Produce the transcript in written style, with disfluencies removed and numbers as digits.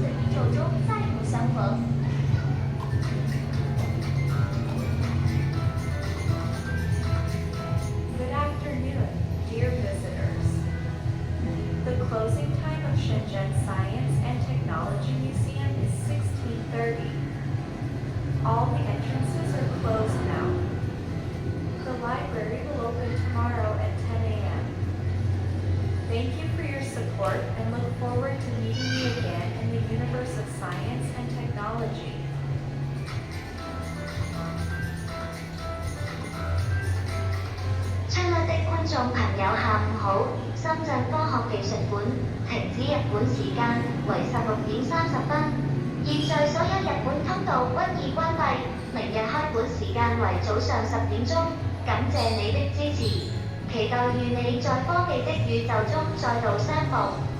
的宇宙中再不相逢。Good afternoon, dear visitors. The closing time of Shenzhen Science and Technology Museum is 16:30. All the entrances are closed now. The library will open tomorrow at 10 a.m. Thank you for your support and look forward to meeting you again in the universe of science and technology. 親愛的觀眾朋友，下午好！深圳科學技術館停止日本時間為16:30。現在所有日本通道均已關閉，明日開館時間為早上10點鐘。感謝你的支持，期待與你在科技的宇宙中再度相逢。